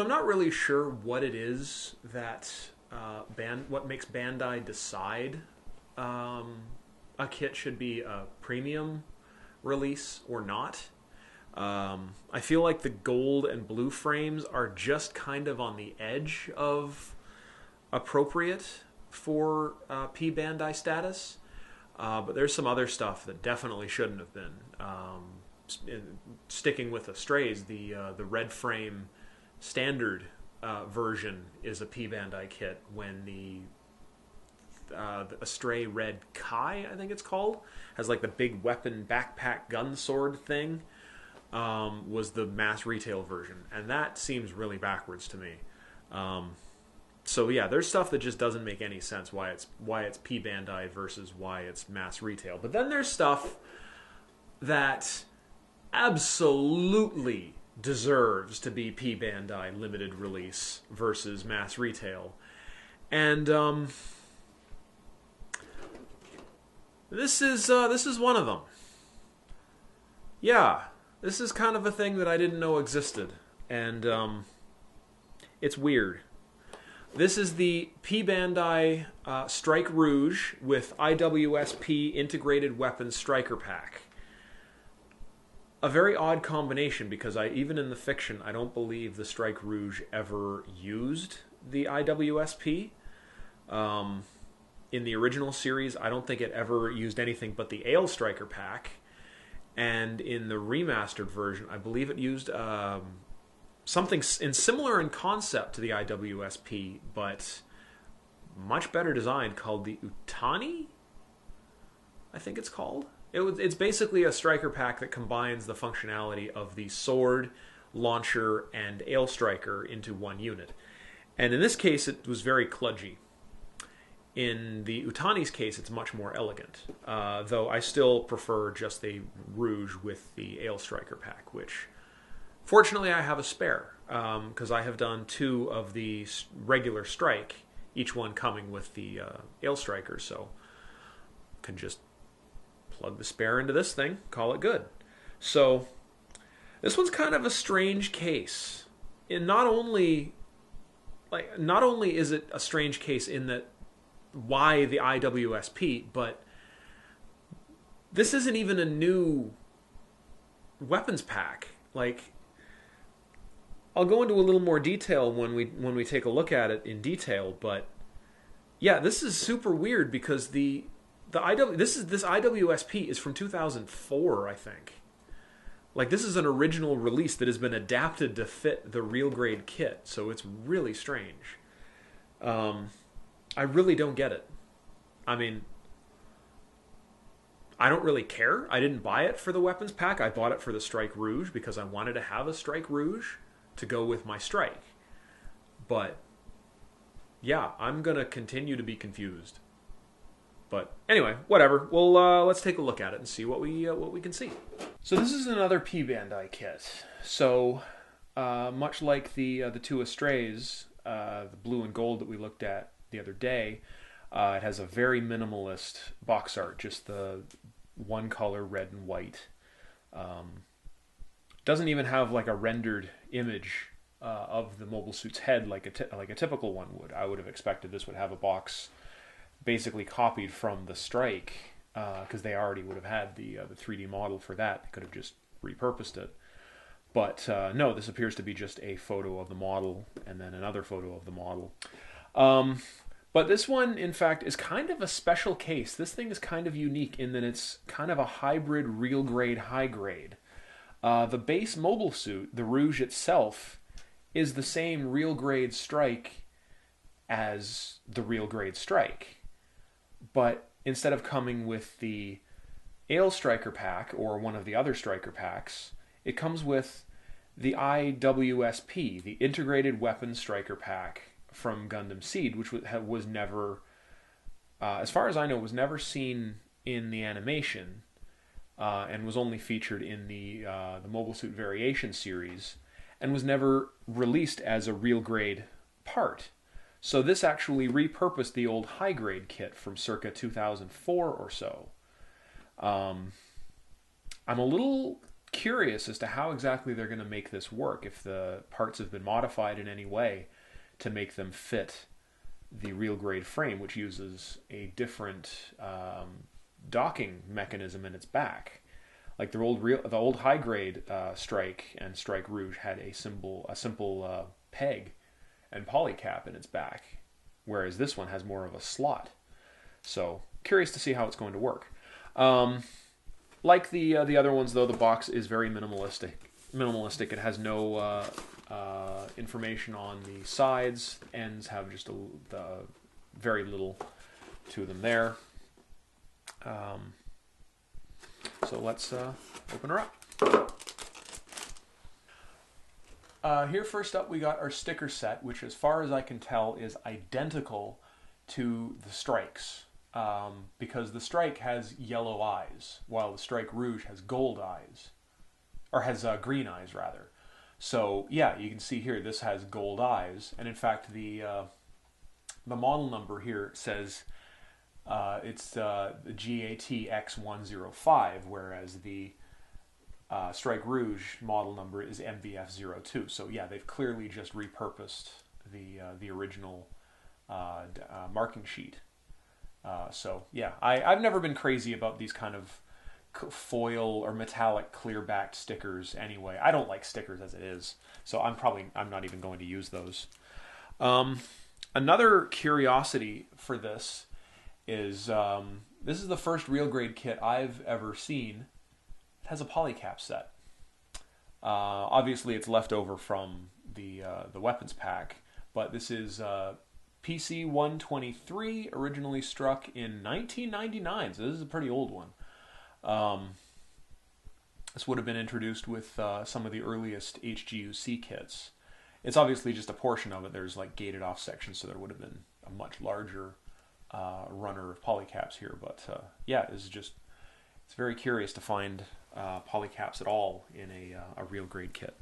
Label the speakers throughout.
Speaker 1: So I'm not really sure what it is that what makes Bandai decide a kit should be a premium release or not. I feel like the gold and blue frames are just kind of on the edge of appropriate for p-bandai status, but there's some other stuff that definitely shouldn't have been. Sticking with Astrays, the red frame standard version is a p-bandai kit when the Astray Red Kai, I think it's called, has like the big weapon backpack gun sword thing, was the mass retail version, and that seems really backwards to me. So yeah, there's stuff that just doesn't make any sense why it's p-bandai versus why it's mass retail. But then there's stuff that absolutely deserves to be p-bandai limited release versus mass retail, and this is one of them. Yeah, this is kind of a thing that I didn't know existed, and it's weird. This is the p-bandai Strike Rouge with I.W.S.P integrated weapons striker pack. A very odd combination, because even in the fiction, I don't believe the Strike Rouge ever used the I.W.S.P. In the original series, I don't think it ever used anything but the Ale Striker pack. And in the remastered version, I believe it used something similar in concept to the I.W.S.P, but much better designed, called the Utani, I think it's called. It's basically a striker pack that combines the functionality of the sword, launcher, and Ale Striker into one unit. And in this case, it was very kludgy. In the Utani's case, it's much more elegant, though I still prefer just the Rouge with the Ale Striker pack, which fortunately I have a spare, because I have done 2 of the regular Strike, each one coming with the Ale Striker, so I can just plug the spare into this thing, call it good. So this one's kind of a strange case. And not only is it a strange case in that why the I.W.S.P, but this isn't even a new weapons pack. Like, I'll go into a little more detail when we take a look at it in detail, but yeah, this is super weird because this I.W.S.P is from 2004, I think. Like, this is an original release that has been adapted to fit the Real Grade kit, so it's really strange. I really don't get it. I mean, I don't really care. I didn't buy it for the weapons pack. I bought it for the Strike Rouge because I wanted to have a Strike Rouge to go with my Strike. But yeah, I'm going to continue to be confused. But anyway, whatever. Well, let's take a look at it and see what we can see. So this is another p-bandai kit. So much like the 2 Astrays, the blue and gold that we looked at the other day, it has a very minimalist box art, just the one color, red and white. Doesn't even have like a rendered image of the mobile suit's head like a typical one would. I would have expected this would have a box basically copied from the Strike, because they already would have had the 3D model for that. They could have just repurposed it. But no, this appears to be just a photo of the model and then another photo of the model. But this one, in fact, is kind of a special case. This thing is kind of unique in that it's kind of a hybrid real grade, high grade. The base mobile suit, the Rouge itself, is the same real grade Strike as the real grade Strike. But instead of coming with the Ale Striker pack or one of the other Striker packs, it comes with the I.W.S.P, the Integrated Weapons Striker pack from Gundam Seed, which was never, as far as I know, was never seen in the animation, and was only featured in the Mobile Suit Variation series, and was never released as a real grade part. So this actually repurposed the old high grade kit from circa 2004 or so. I'm a little curious as to how exactly they're going to make this work, if the parts have been modified in any way to make them fit the real grade frame, which uses a different docking mechanism in its back. Like the old high grade Strike and Strike Rouge had a simple peg and polycap in its back, whereas this one has more of a slot. So curious to see how it's going to work. Like the other ones, though, the box is very minimalistic. It has no information on the sides. Ends have just very little to them there. So let's open her up. Here first up we got our sticker set, which as far as I can tell is identical to the Strikes. Because the Strike has yellow eyes, while the Strike Rouge has gold eyes. Or has green eyes, rather. So, yeah, you can see here this has gold eyes. And in fact, the model number here says it's the GATX105, whereas the Strike Rouge model number is MBF02. So, yeah, they've clearly just repurposed the original marking sheet. So yeah, I've never been crazy about these kind of foil or metallic clear backed stickers anyway. I don't like stickers as it is, so I'm not even going to use those. Another curiosity for this is this is the first real grade kit I've ever seen. It has a polycap set. Obviously it's left over from the weapons pack, but this is PC 123, originally struck in 1999, so this is a pretty old one. This would have been introduced with some of the earliest HGUC kits. It's obviously just a portion of it. There's like gated off sections, so there would have been a much larger runner of polycaps here. But yeah, it's very curious to find polycaps at all in a real grade kit.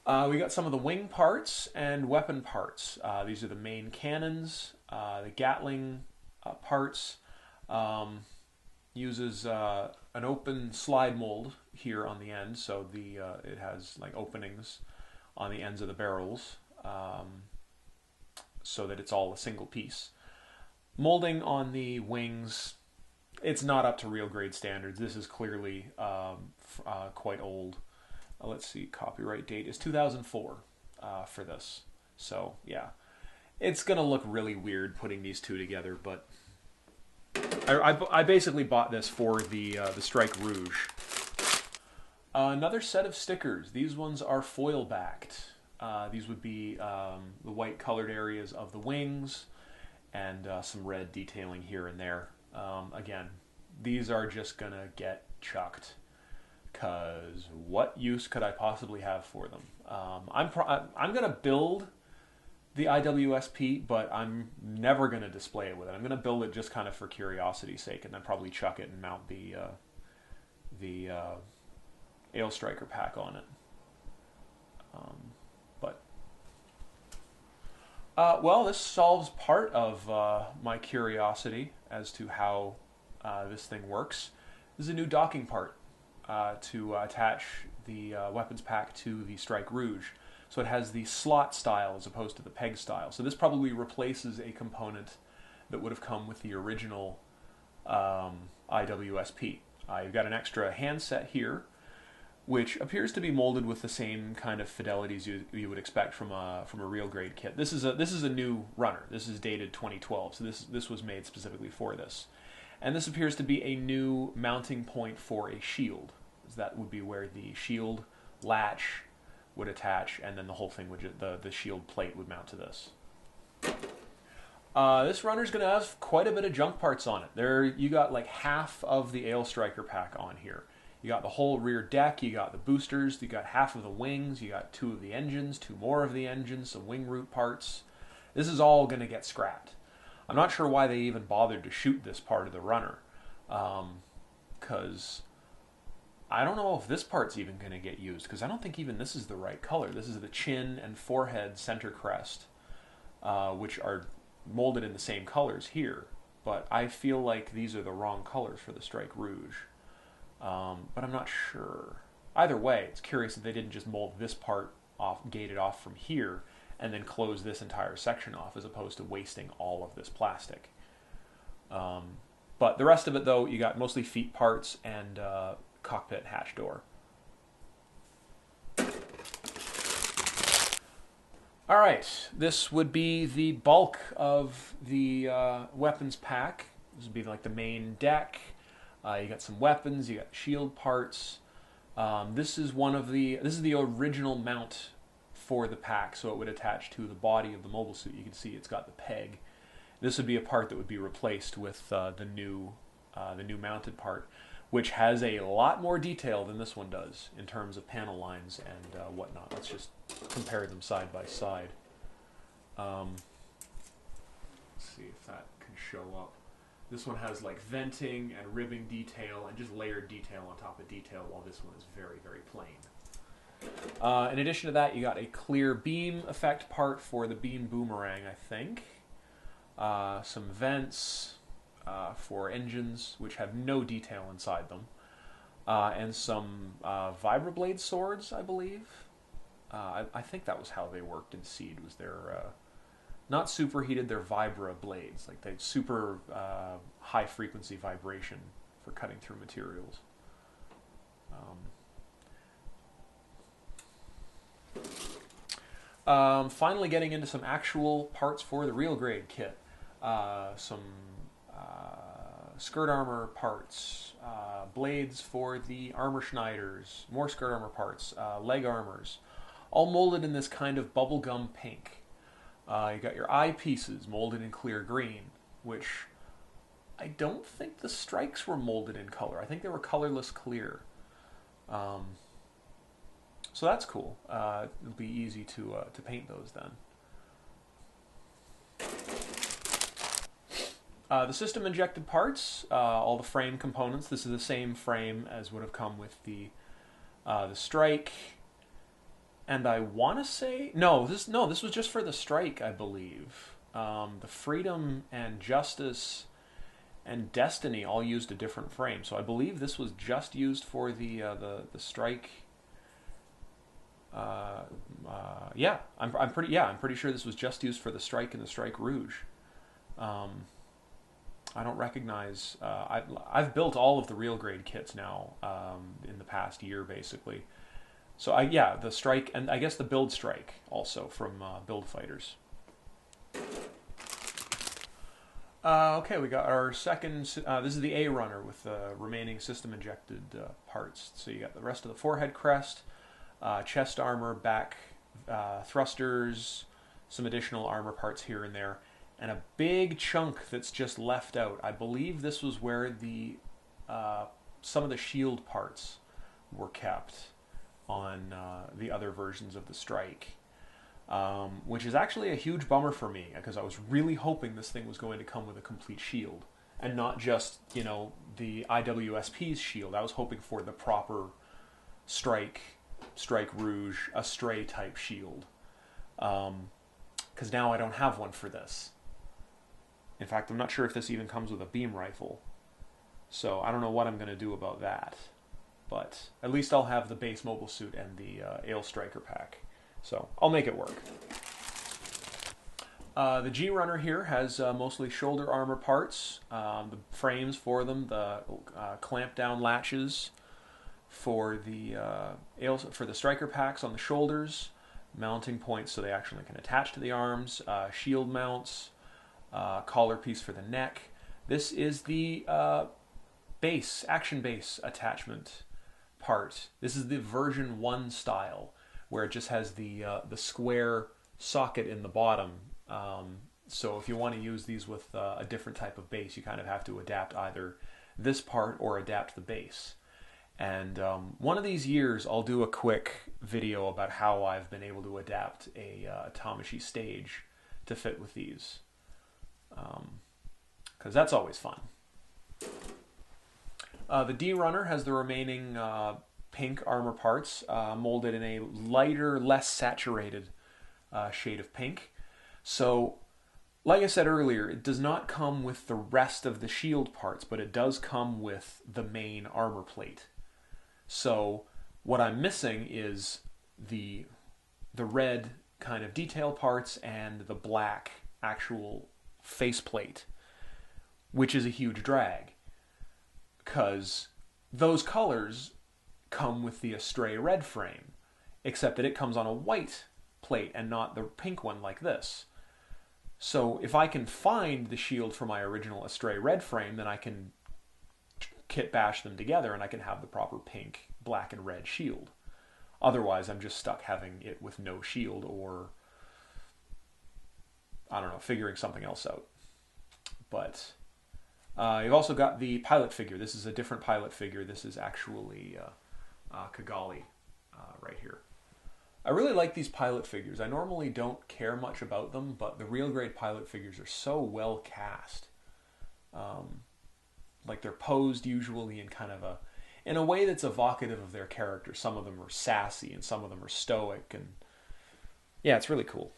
Speaker 1: We got some of the wing parts and weapon parts. These are the main cannons, the Gatling parts. Uses an open slide mold here on the end, so it has like openings on the ends of the barrels, so that it's all a single piece. Molding on the wings, it's not up to real grade standards. This is clearly quite old. Let's see, copyright date is 2004 for this. So, yeah. It's going to look really weird putting these two together, but I basically bought this for the Strike Rouge. Another set of stickers. These ones are foil-backed. These would be the white colored areas of the wings and some red detailing here and there. Again, these are just going to get chucked. Because what use could I possibly have for them? I'm going to build the I.W.S.P, but I'm never going to display it with it. I'm going to build it just kind of for curiosity's sake, and then probably chuck it and mount the Ale Striker pack on it. Well, this solves part of my curiosity as to how this thing works. This is a new docking part. To attach the weapons pack to the Strike Rouge. So it has the slot style as opposed to the peg style. So this probably replaces a component that would have come with the original I.W.S.P. You've got an extra handset here, which appears to be molded with the same kind of fidelities you would expect from a real grade kit. This is a new runner. This is dated 2012, so this was made specifically for this. And this appears to be a new mounting point for a shield. That would be where the shield latch would attach, and then the whole thing would the shield plate would mount to this. This runner's going to have quite a bit of junk parts on it. You got like half of the Ale Striker pack on here. You got the whole rear deck, you got the boosters, you got half of the wings, you got 2 of the engines, 2 more of the engines, some wing root parts. This is all going to get scrapped. I'm not sure why they even bothered to shoot this part of the runner, because I don't know if this part's even going to get used, because I don't think even this is the right color. This is the chin and forehead center crest, which are molded in the same colors here, but I feel like these are the wrong colors for the Strike Rouge. but I'm not sure. Either way, it's curious that they didn't just mold this part off, gate it off from here, and then close this entire section off, as opposed to wasting all of this plastic. But the rest of it, though, you got mostly feet parts and cockpit hatch door. All right, this would be the bulk of the weapons pack. This would be like the main deck. You got some weapons, you got shield parts. This is the original mount for the pack, so it would attach to the body of the mobile suit. You can see it's got the peg. This would be a part that would be replaced with the new mounted part, which has a lot more detail than this one does in terms of panel lines and whatnot. Let's just compare them side by side. Let's see if that can show up. This one has like venting and ribbing detail and just layered detail on top of detail, while this one is very, very plain. In addition to that, you got a clear beam effect part for the beam boomerang, I think. Some vents for engines, which have no detail inside them. And some vibroblade swords, I believe. I think that was how they worked in Seed, was their... not superheated, they're vibra blades. Like they super high frequency vibration for cutting through materials. Finally getting into some actual parts for the Real Grade kit. Some skirt armor parts, blades for the armor schneiders, more skirt armor parts, leg armors, all molded in this kind of bubblegum pink. You got your eyepieces molded in clear green, which I don't think the strikes were molded in color. I think they were colorless clear. So that's cool. It'll be easy to paint those then. The system injected parts, all the frame components. This is the same frame as would have come with the Strike. And I want to say this was just for the Strike, I believe. The Freedom and Justice and Destiny all used a different frame, so I believe this was just used for the Strike. Yeah, I'm pretty sure this was just used for the Strike and the Strike Rouge. I don't recognize. I've built all of the Real Grade kits now in the past year, basically. So the Strike, and I guess the Build Strike also from Build Fighters. Okay, we got our second. This is the A runner with the remaining system injected parts. So you got the rest of the forehead crest, chest armor, back thrusters, some additional armor parts here and there, and a big chunk that's just left out. I believe this was where the some of the shield parts were kept on the other versions of the Strike, which is actually a huge bummer for me, because I was really hoping this thing was going to come with a complete shield and not just, the I.W.S.P's shield. I was hoping for the proper Strike Rouge, Astray type shield, because now I don't have one for this. In fact, I'm not sure if this even comes with a beam rifle, so I don't know what I'm going to do about that. But at least I'll have the base mobile suit and the Ale Striker pack. So I'll make it work. The G Runner here has mostly shoulder armor parts, the frames for them, the clamp down latches for the Striker packs on the shoulders, mounting points so they actually can attach to the arms, shield mounts, collar piece for the neck. This is the action base attachment part. This is the version 1 style, where it just has the square socket in the bottom. So if you want to use these with a different type of base, you kind of have to adapt either this part or adapt the base. And one of these years, I'll do a quick video about how I've been able to adapt a Tamashi stage to fit with these, because that's always fun. The D Runner has the remaining pink armor parts, molded in a lighter, less saturated shade of pink. So, like I said earlier, it does not come with the rest of the shield parts, but it does come with the main armor plate. So what I'm missing is the red kind of detail parts and the black actual faceplate, which is a huge drag, because those colors come with the Astray red frame, except that it comes on a white plate and not the pink one like this. So if I can find the shield for my original Astray red frame, then I can kit bash them together and I can have the proper pink, black, and red shield. Otherwise, I'm just stuck having it with no shield, or, I don't know, figuring something else out. But you've also got the pilot figure. This is a different pilot figure. This is actually Kigali right here. I really like these pilot figures. I normally don't care much about them, but the Real Grade pilot figures are so well cast. Like they're posed usually in kind of in a way that's evocative of their character. Some of them are sassy and some of them are stoic, and yeah, it's really cool.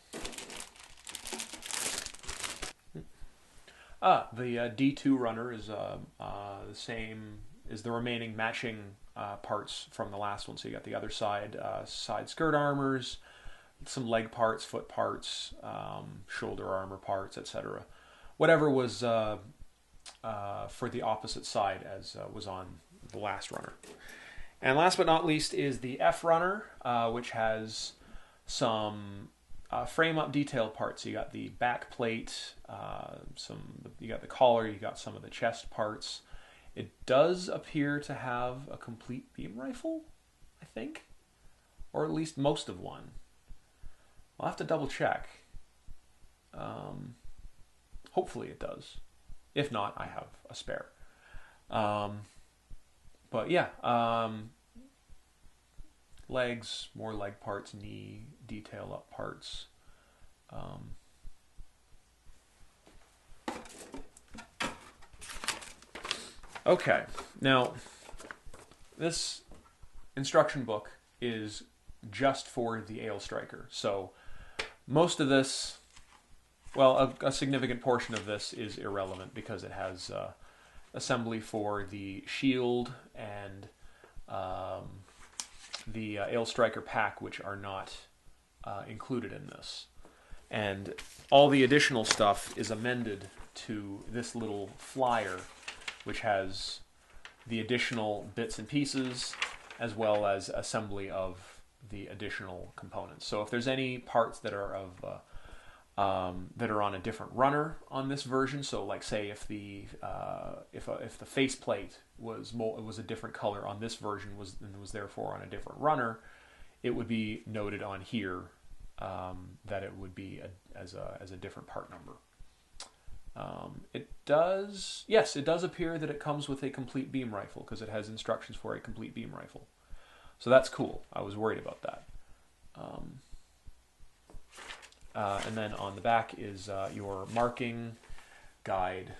Speaker 1: The D2 runner is the same as the remaining matching parts from the last one. So you got the other side skirt armors, some leg parts, foot parts, shoulder armor parts, etc. Whatever was for the opposite side as was on the last runner. And last but not least is the F runner, which has some frame up detail parts. You got the back plate, you got the collar, you got some of the chest parts. It does appear to have a complete beam rifle, I think, or at least most of one. I'll have to double check. Hopefully it does. If not, I have a spare. But yeah, legs, more leg parts, knee, detail up parts. Okay, now this instruction book is just for the Ale Striker. So most of this, well, a significant portion of this is irrelevant because it has assembly for the shield and the Ale Striker pack, which are not included in this. And all the additional stuff is amended to this little flyer, which has the additional bits and pieces as well as assembly of the additional components. So if there's any parts that are that are on a different runner on this version, so like say if the faceplate was a different color on this version and was therefore on a different runner, it would be noted on here that it would be as a different part number. It does appear that it comes with a complete beam rifle because it has instructions for a complete beam rifle. So that's cool. I was worried about that. And then on the back is your marking guide.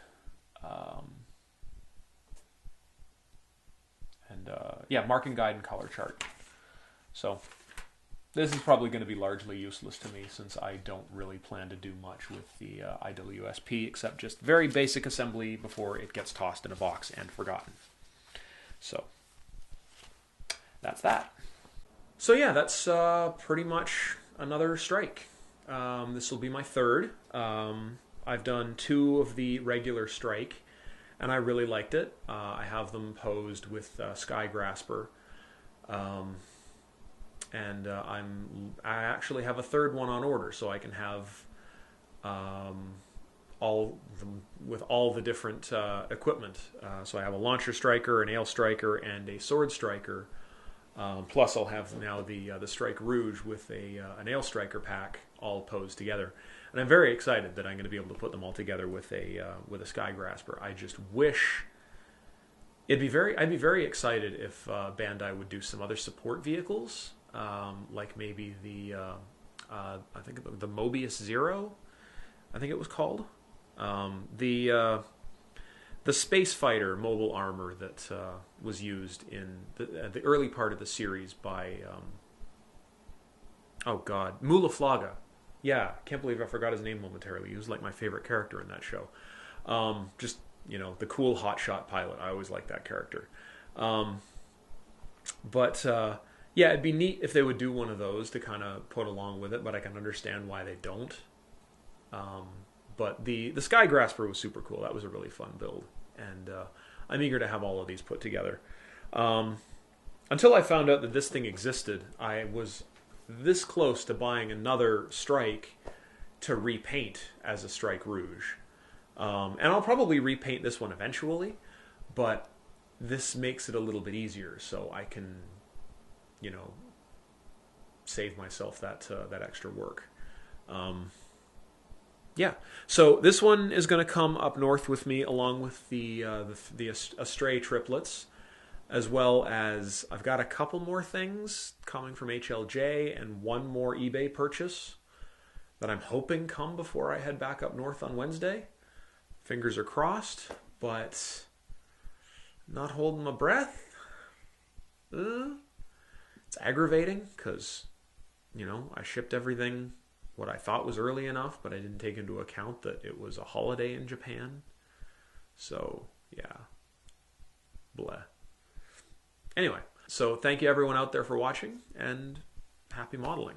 Speaker 1: Marking guide and color chart. So this is probably going to be largely useless to me since I don't really plan to do much with the I.W.S.P. except just very basic assembly before it gets tossed in a box and forgotten. So that's that. So yeah, that's pretty much another strike. This will be my third. I've done 2 of the regular strike, and I really liked it. I have them posed with Sky Grasper. And I actually have a third one on order, so I can have with all the different equipment. So I have a launcher striker, an ale striker, and a sword striker. Plus, I'll have now the Strike Rouge with an ale striker pack all posed together, and I'm very excited that I'm going to be able to put them all together with a Sky Grasper. I just wish I'd be very excited if Bandai would do some other support vehicles. Like maybe I think the Mobius Zero, I think it was called, the space fighter mobile armor that was used in the early part of the series by Mulaflaga. Yeah, can't believe I forgot his name momentarily. He was like my favorite character in that show. Just the cool hotshot pilot. I always liked that character. But yeah, it'd be neat if they would do one of those to kind of put along with it, but I can understand why they don't. But the Sky Grasper was super cool. That was a really fun build, and I'm eager to have all of these put together. Until I found out that this thing existed, I was this close to buying another Strike to repaint as a Strike Rouge. And I'll probably repaint this one eventually, but this makes it a little bit easier, so I can, you know, save myself that extra work. Yeah, so this one is going to come up north with me, along with the Astray triplets, as well as I've got a couple more things coming from HLJ and one more eBay purchase that I'm hoping come before I head back up north on Wednesday. Fingers are crossed, but not holding my breath. It's aggravating because, you know, I shipped everything what I thought was early enough, but I didn't take into account that it was a holiday in Japan. So, yeah. Bleh. Anyway, so thank you everyone out there for watching, and happy modeling.